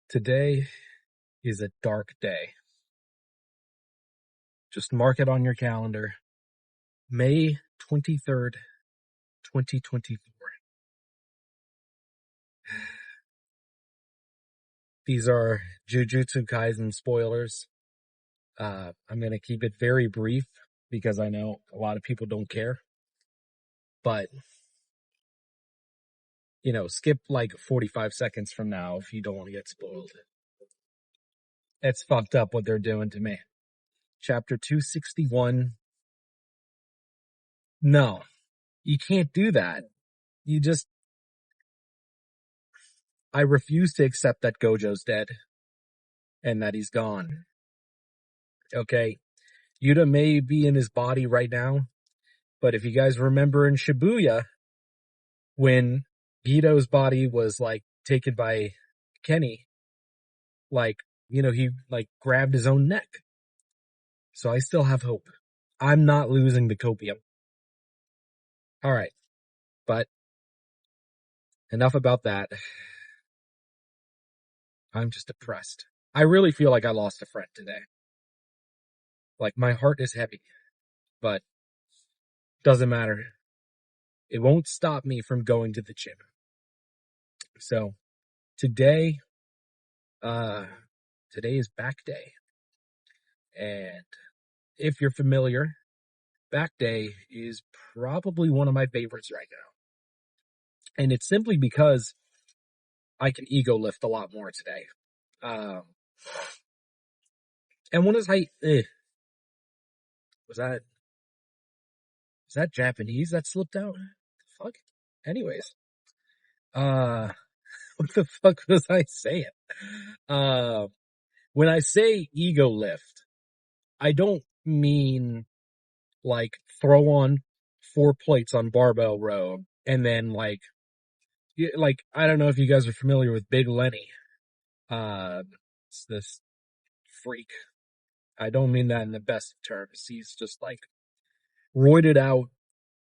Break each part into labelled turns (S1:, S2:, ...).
S1: Today is a dark day. Just mark it on your calendar. May 23rd, 2024. These are Jujutsu Kaisen spoilers. I'm going to keep it very brief because I know a lot of people don't care. But, skip like 45 seconds from now if you don't want to get spoiled. It's fucked up what they're doing to me. Chapter 261. No, you can't do that. I refuse to accept that Gojo's dead and that he's gone. Okay? Yuta may be in his body right now, but if you guys remember in Shibuya, when Gito's body was taken by Kenny, he grabbed his own neck. So I still have hope. I'm not losing the copium. Alright. But enough about that. I'm just depressed. I really feel like I lost a friend today. My heart is heavy. But doesn't matter. It won't stop me from going to the gym. So today is back day. And if you're familiar, back day is probably one of my favorites right now. And it's simply because I can ego lift a lot more today. And when is was that Japanese that slipped out? Fuck. Anyways. What the fuck was I saying? When I say ego lift, I don't mean throw on 4 plates on barbell row and then I don't know if you guys are familiar with Big Lenny. It's this freak. I don't mean that in the best of terms. He's just roided out.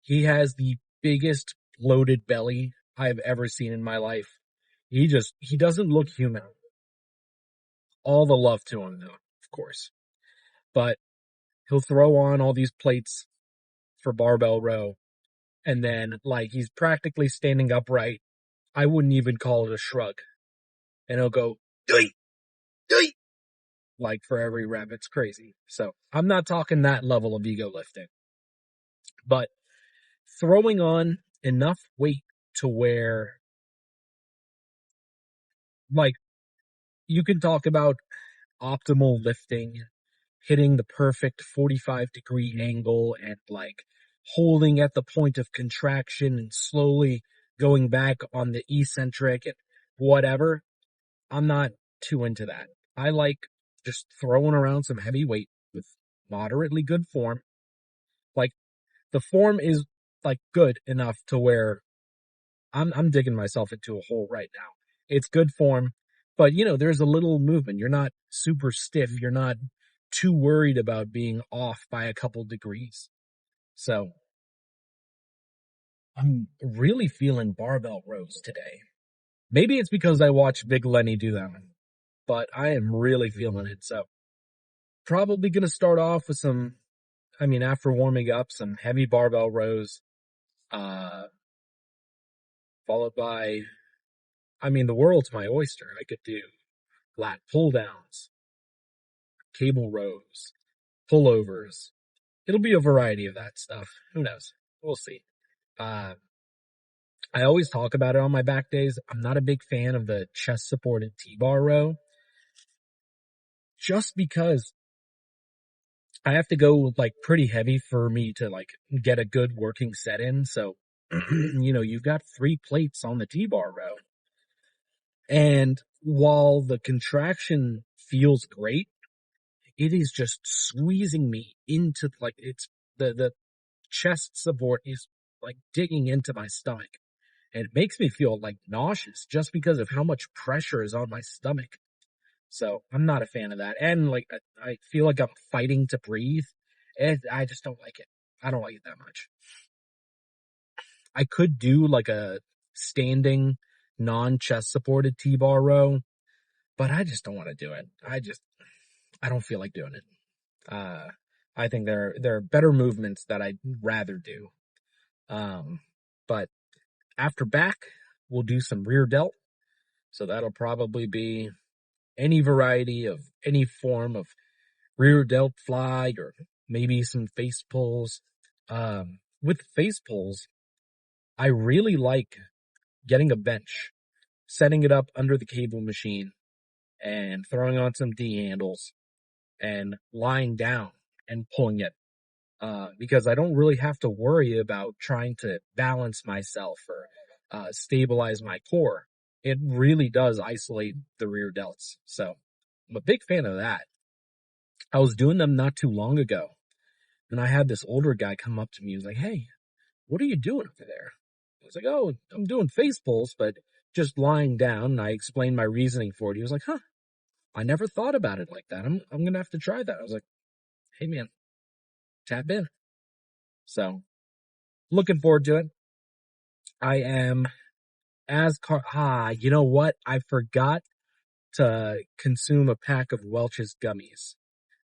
S1: He has the biggest bloated belly I've ever seen in my life. He doesn't look human. All the love to him though, of course. But he'll throw on all these plates for barbell row. And then, he's practically standing upright. I wouldn't even call it a shrug. And he'll go, "Doi, doi," for every rep. It's crazy. So, I'm not talking that level of ego lifting. But throwing on enough weight to where, you can talk about optimal lifting, hitting the perfect 45-degree angle and holding at the point of contraction and slowly going back on the eccentric and whatever. I'm not too into that. I like just throwing around some heavy weight with moderately good form. The form is good enough to where I'm digging myself into a hole right now. It's good form, but there's a little movement. You're not super stiff. You're not too worried about being off by a couple degrees. So I'm really feeling barbell rows today. Maybe it's because I watched Big Lenny do that one, but I am really feeling it. So probably going to start off with after warming up, some heavy barbell rows, followed by, the world's my oyster. I could do lat pull downs, cable rows, pullovers. It'll be a variety of that stuff. Who knows? We'll see. I always talk about it on my back days. I'm not a big fan of the chest supported T-bar row. Just because I have to go pretty heavy for me to get a good working set in. So, you've got 3 plates on the T-bar row. And while the contraction feels great, it is just squeezing me into it's the chest support is digging into my stomach. And it makes me feel nauseous just because of how much pressure is on my stomach. So I'm not a fan of that. And I feel like I'm fighting to breathe. And I just don't like it. I don't like it that much. I could do a standing non-chest supported T-bar row, but I just don't want to do it. I don't feel like doing it. I think there are better movements that I'd rather do. But after back, we'll do some rear delt. So that'll probably be any variety of any form of rear delt fly or maybe some face pulls. With face pulls, I really like getting a bench, setting it up under the cable machine and throwing on some D handles and lying down and pulling it. Because I don't really have to worry about trying to balance myself or stabilize my core. It really does isolate the rear delts. So I'm a big fan of that. I was doing them not too long ago, and I had this older guy come up to me. He was like, "Hey, what are you doing over there?" I was like, "Oh, I'm doing face pulls, but just lying down." And I explained my reasoning for it. He was like, "Huh, I never thought about it like that. I'm gonna have to try that." I was like, "Hey, man, tap in." So looking forward to it. I am you know what? I forgot to consume a pack of Welch's gummies.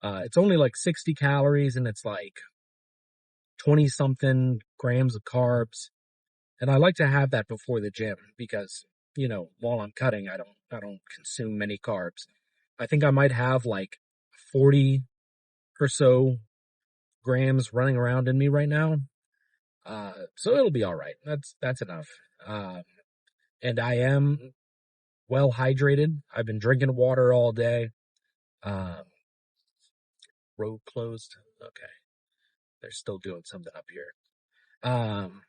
S1: It's only like 60 calories and it's like 20 something grams of carbs. And I like to have that before the gym because, while I'm cutting, I don't consume many carbs. I think I might have like 40 or so grams running around in me right now. So it'll be all right. That's enough. And I am well hydrated. I've been drinking water all day. Um, road closed. Okay. They're still doing something up here. Um,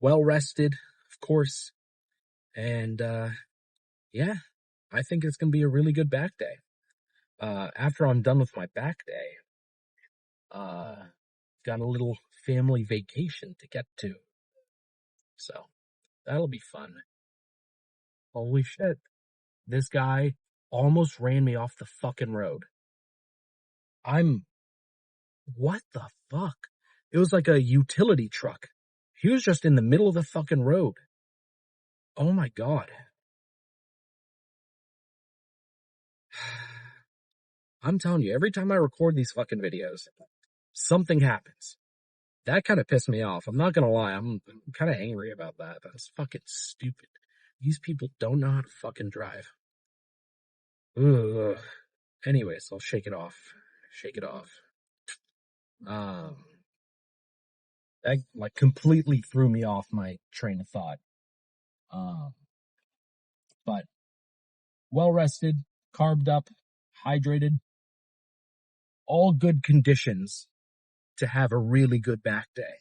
S1: well rested, of course. And, yeah, I think it's going to be a really good back day. After I'm done with my back day, uh, got a little family vacation to get to. So that'll be fun. Holy shit. This guy almost ran me off the fucking road. What the fuck? It was like a utility truck. He was just in the middle of the fucking road. Oh my God. I'm telling you, every time I record these fucking videos, something happens. That kind of pissed me off. I'm not gonna lie. I'm kind of angry about that. That's fucking stupid. These people don't know how to fucking drive. Ugh. Anyways, I'll shake it off. Shake it off. Um, that like completely threw me off my train of thought. Um, but well rested, carved up, hydrated, all good conditions to have a really good back day.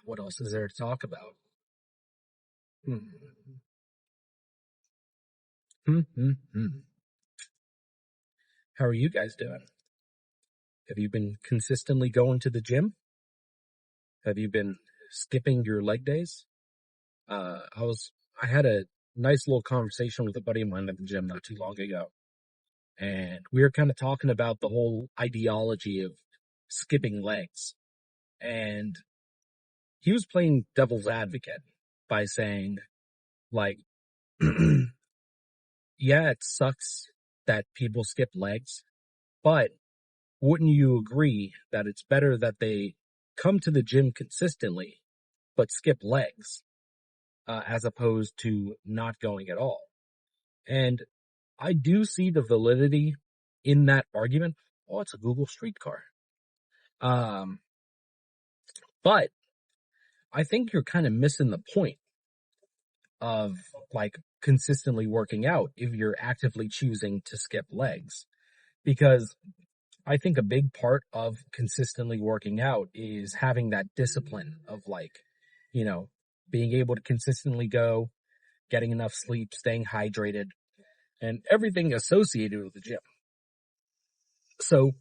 S1: What else is there to talk about? Hmm. Hmm, hmm, hmm. How are you guys doing? Have you been consistently going to the gym? Have you been skipping your leg days? Uh, I was, I had a nice little conversation with a buddy of mine at the gym not too long ago. And we were kind of talking about the whole ideology of skipping legs. And he was playing devil's advocate by saying, like, yeah, it sucks that people skip legs, but wouldn't you agree that it's better that they come to the gym consistently, but skip legs, as opposed to not going at all? And I do see the validity in that argument. Oh, it's a Google streetcar. Um, but I think you're kind of missing the point of like consistently working out if you're actively choosing to skip legs. Because I think a big part of consistently working out is having that discipline of like, you know, being able to consistently go, getting enough sleep, staying hydrated, and everything associated with the gym. So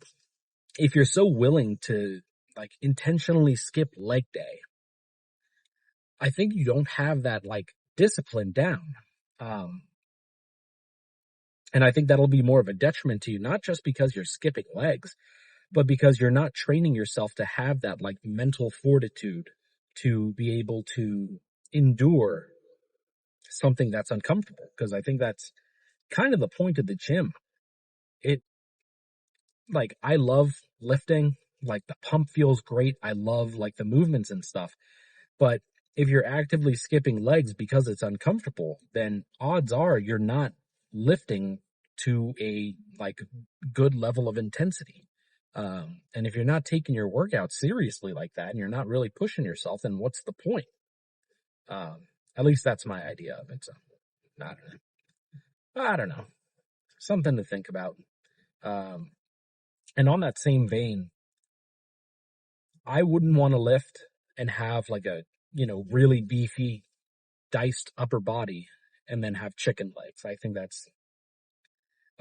S1: if you're so willing to like intentionally skip leg day, I think you don't have that like discipline down. Um, and I think that'll be more of a detriment to you, not just because you're skipping legs, but because you're not training yourself to have that like mental fortitude to be able to endure something that's uncomfortable, because I think that's kind of the point of the gym. It, like, I love lifting, like the pump feels great. I love like the movements and stuff. But if you're actively skipping legs because it's uncomfortable, then odds are you're not lifting to a like good level of intensity. And if you're not taking your workout seriously like that and you're not really pushing yourself, then what's the point? At least that's my idea of it. So I don't know. Something to think about. And on that same vein, I wouldn't want to lift and have like a, really beefy, diced upper body and then have chicken legs. I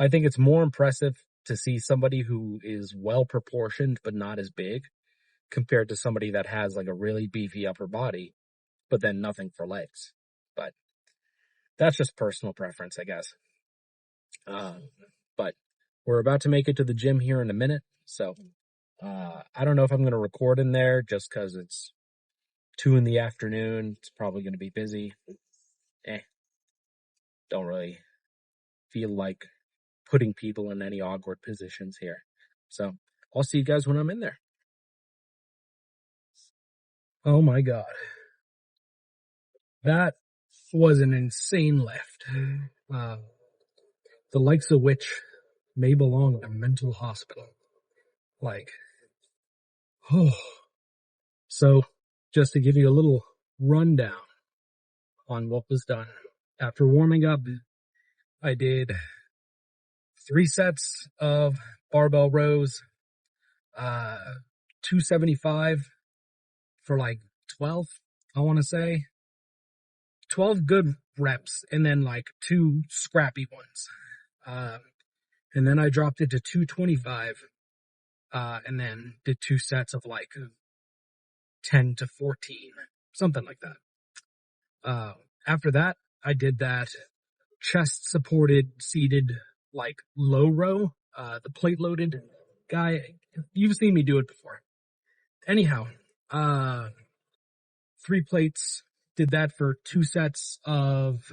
S1: think it's more impressive to see somebody who is well proportioned but not as big compared to somebody that has like a really beefy upper body but then nothing for legs. But that's just personal preference, I guess. But we're about to make it to the gym here in a minute, so I don't know if I'm going to record in there just because it's 2 PM. It's probably going to be busy. Don't really feel like putting people in any awkward positions here. So I'll see you guys when I'm in there. Oh my God. That was an insane lift. The likes of which may belong in a mental hospital. Like, oh. So just to give you a little rundown on what was done. After warming up, I did 3 sets of barbell rows, 275 for like 12, I want to say. 12 good reps, and then like 2 scrappy ones. And then I dropped it to 225, and then did 2 sets of like 10 to 14, something like that. After that, I did that chest supported, seated, like low row, the plate loaded guy. You've seen me do it before. Anyhow, 3 plates, did that for 2 sets of,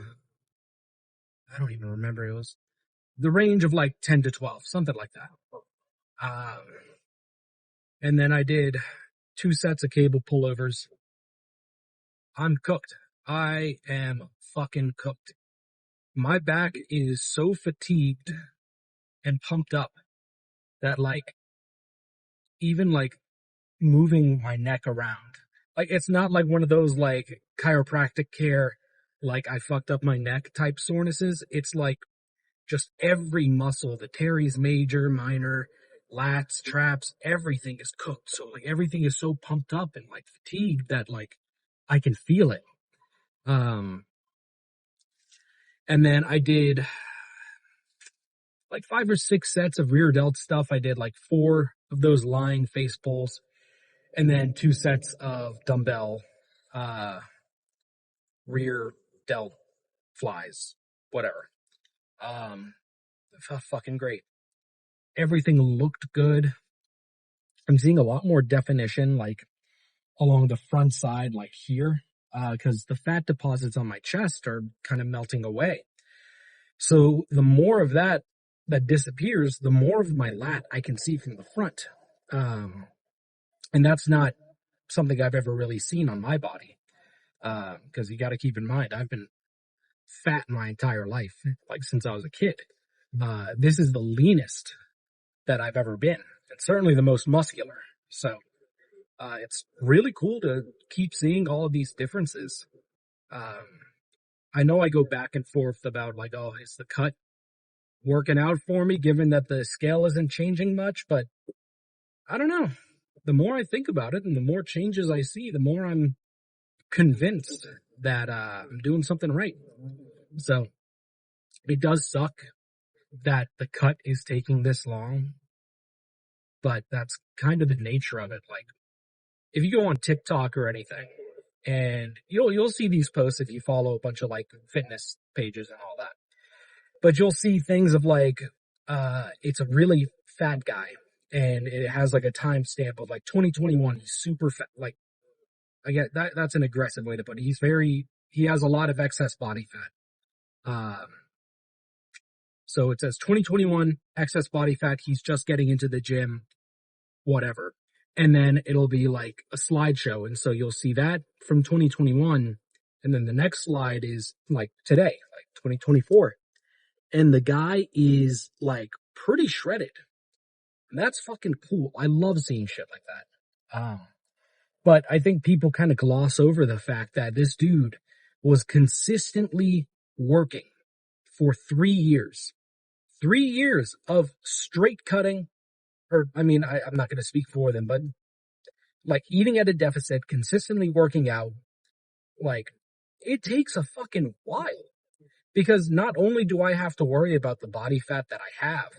S1: I don't even remember, it was the range of like 10 to 12, something like that. And then I did 2 sets of cable pullovers. I'm cooked. I am fucking cooked. My back is so fatigued and pumped up that like, even like moving my neck around, like it's not like one of those like chiropractic care, like I fucked up my neck type sorenesses. It's like just every muscle, the teres major, minor, lats, traps, everything is cooked. So like everything is so pumped up and like fatigued that like I can feel it. And then I did like 5 or 6 sets of rear delt stuff. I did like 4 of those lying face pulls, and then 2 sets of dumbbell, rear delt flies, whatever. Fucking great. Everything looked good. I'm seeing a lot more definition, like along the front side, like here, because the fat deposits on my chest are kind of melting away. So the more of that disappears, the more of my lat I can see from the front. And that's not something I've ever really seen on my body. Because you got to keep in mind, I've been fat my entire life, like since I was a kid. This is the leanest that I've ever been, and certainly the most muscular. So it's really cool to keep seeing all of these differences. I know I go back and forth about like, oh, is the cut working out for me given that the scale isn't changing much? But I don't know. The more I think about it and the more changes I see, the more I'm convinced that I'm doing something right. So it does suck that the cut is taking this long, but that's kind of the nature of it. Like, if you go on TikTok or anything, and you'll see these posts if you follow a bunch of like fitness pages and all that, but you'll see things of like, it's a really fat guy, and it has like a timestamp of like 2021. He's super fat. Like, I get that. That's an aggressive way to put it. he has a lot of excess body fat. So it says 2021 excess body fat. He's just getting into the gym, whatever. And then it'll be like a slideshow. And so you'll see that from 2021. And then the next slide is like today, like 2024. And the guy is like pretty shredded. And that's fucking cool. I love seeing shit like that. But I think people kind of gloss over the fact that this dude was consistently working for 3 years. 3 years of straight cutting, or I mean, I'm not going to speak for them, but like eating at a deficit, consistently working out, like it takes a fucking while. Because not only do I have to worry about the body fat that I have,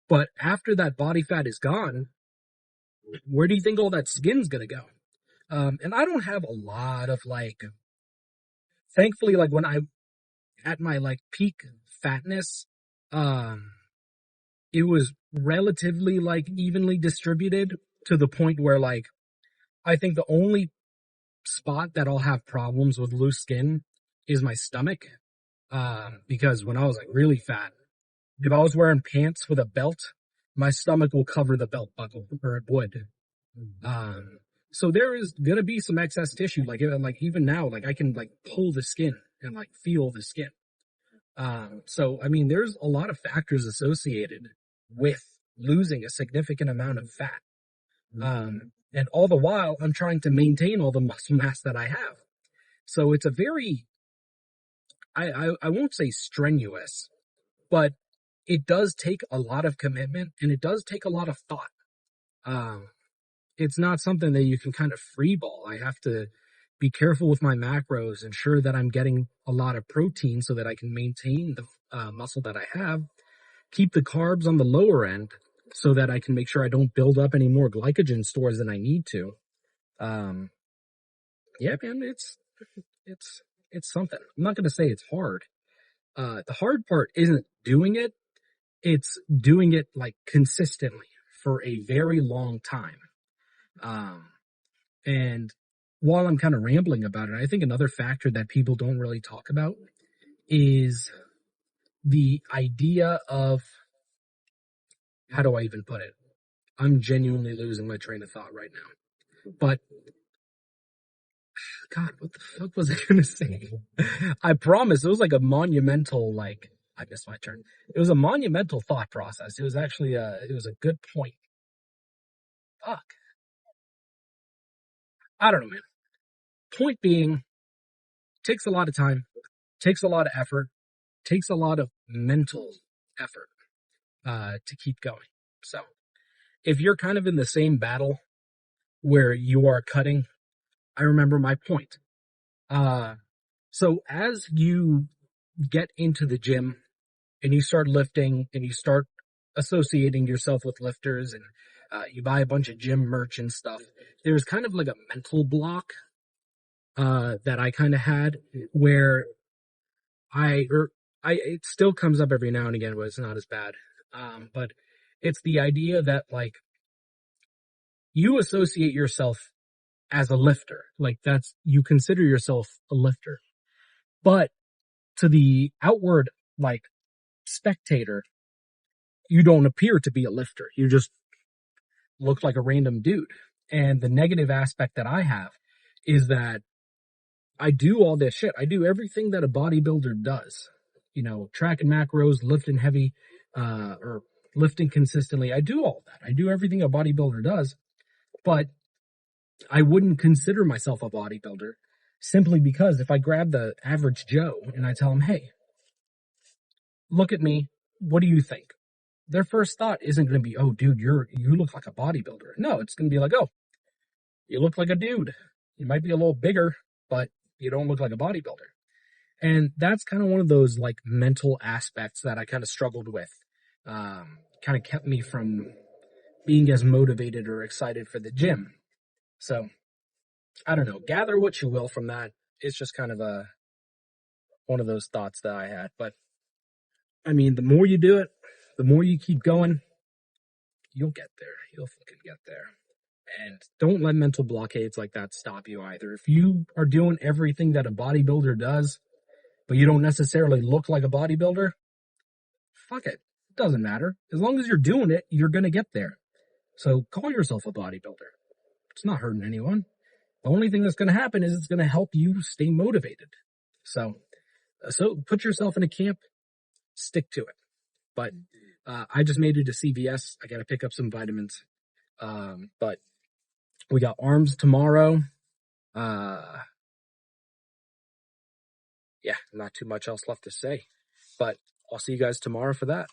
S1: but after that body fat is gone, where do you think all that skin's going to go? And I don't have a lot of like, thankfully, like when I'm at my like peak fatness, it was relatively like evenly distributed to the point where like, I think the only spot that I'll have problems with loose skin is my stomach. Because when I was like really fat, if I was wearing pants with a belt, my stomach will cover the belt buckle, or it would. So there is gonna be some excess tissue, like even now, like I can like pull the skin and like feel the skin. So I mean, there's a lot of factors associated with losing a significant amount of fat. And all the while, I'm trying to maintain all the muscle mass that I have. So it's a very, I won't say strenuous, but it does take a lot of commitment and it does take a lot of thought. It's not something that you can kind of freeball. I have to be careful with my macros, ensure that I'm getting a lot of protein so that I can maintain the muscle that I have, keep the carbs on the lower end so that I can make sure I don't build up any more glycogen stores than I need to. Yeah, man, it's something. I'm not going to say it's hard. The hard part isn't doing it. It's doing it like consistently for a very long time. And while I'm kind of rambling about it, I think another factor that people don't really talk about is the idea of, how do I even put it? I'm genuinely losing my train of thought right now. But, God, what the fuck was I going to say? I promise it was like a monumental, like, I missed my turn. It was a monumental thought process. It was actually it was a good point. Fuck. I don't know, man. Point being, takes a lot of time, takes a lot of effort, takes a lot of mental effort to keep going. So if you're kind of in the same battle where you are cutting, I remember my point. So as you get into the gym and you start lifting and you start associating yourself with lifters and you buy a bunch of gym merch and stuff, there's kind of like a mental block that I kind of had where it still comes up every now and again, but it's not as bad. But it's the idea that like you associate yourself as a lifter, like you consider yourself a lifter, but to the outward like spectator, you don't appear to be a lifter. You just look like a random dude. And the negative aspect that I have is that I do all this shit. I do everything that a bodybuilder does. You know, tracking macros, lifting heavy, or lifting consistently. I do all that. I do everything a bodybuilder does, but I wouldn't consider myself a bodybuilder simply because if I grab the average Joe and I tell him, hey, look at me, what do you think? Their first thought isn't going to be, oh, dude, you look like a bodybuilder. No, it's going to be like, oh, you look like a dude. You might be a little bigger, but you don't look like a bodybuilder. And that's kind of one of those like mental aspects that I kind of struggled with. Kind of kept me from being as motivated or excited for the gym. So I don't know, gather what you will from that. It's just kind of one of those thoughts that I had. But I mean, the more you do it, the more you keep going, you'll get there. You'll fucking get there. And don't let mental blockades like that stop you either. If you are doing everything that a bodybuilder does, but you don't necessarily look like a bodybuilder, fuck it. It doesn't matter. As long as you're doing it, you're going to get there. So call yourself a bodybuilder. It's not hurting anyone. The only thing that's going to happen is it's going to help you stay motivated. So put yourself in a camp, stick to it. But I just made it to CVS. I got to pick up some vitamins. But we got arms tomorrow. Yeah, not too much else left to say. But I'll see you guys tomorrow for that.